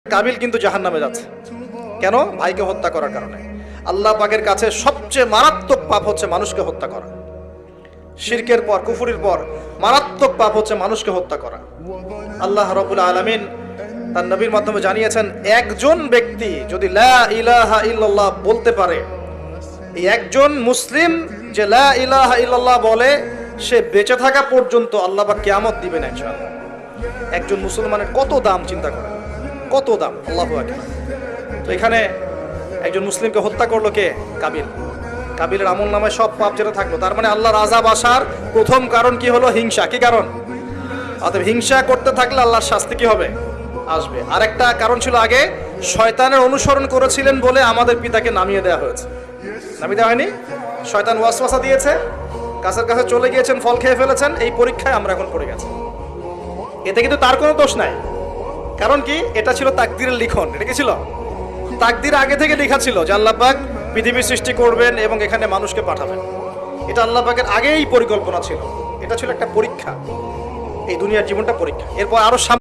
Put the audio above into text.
কাবিল কিন্তু জাহান্নামে যাচ্ছে। কেন? ভাইকে হত্যা করার কারণে। আল্লাহ পাকের কাছে সবচেয়ে মারাত্মক পাপ হচ্ছে মানুষকে হত্যা করা। শিরকের পর, কুফরির পর মারাত্মক পাপ হচ্ছে মানুষকে হত্যা করা। আল্লাহ রাব্বুল আলামিন তার নবীর মাধ্যমে জানিয়েছেন, একজন ব্যক্তি যদি লা ইলাহা ইল্লাল্লাহ বলতে পারে, এই একজন মুসলিম যে লা ইলাহা ইল্লাল্লাহ বলে, সে বেঁচে থাকা পর্যন্ত আল্লাহ পাক কিয়ামত দিবেন ইনশাআল্লাহ। একজন মুসলমানের কত দাম চিন্তা করেন, কত দাম! আল্লাহু আকবার। তো এখানে একজন মুসলিমকে হত্যা করলো কে? কাবিল। কাবিলের আমলনামায় সব পাপ যেটা থাকলো, তার মানে আল্লাহর আযাব আসার প্রথম কারণ কি হলো? হিংসা। কি কারণ? অতএব হিংসা করতে থাকলে আল্লাহর শাস্তি কি হবে? আসবে। আরেকটা কারণ ছিল, আগে শয়তানের অনুসরণ করেছিলেন বলে আমাদের পিতাকে নামিয়ে দেওয়া হয়েছে। নামিয়ে দেওয়া হয়নি? শয়তান ওয়াসওয়াসা দিয়েছে, গাছের কাছে চলে গিয়েছেন, ফল খেয়ে ফেলেছেন, এই পরীক্ষায় আমরা এখন পড়ে গেছি। এতে কিন্তু তার কোনো দোষ নাই। কারণ কি? এটা ছিল তাকদীরের লিখন। এটা কি ছিল? তাকদীর আগে থেকে লেখা ছিল যে আল্লাহ পাক পৃথিবী সৃষ্টি করবেন এবং এখানে মানুষকে পাঠাবেন। এটা আল্লাহ পাকের আগেই পরিকল্পনা ছিল। এটা ছিল একটা পরীক্ষা। এই দুনিয়ার জীবনটা পরীক্ষা। এরপর আরো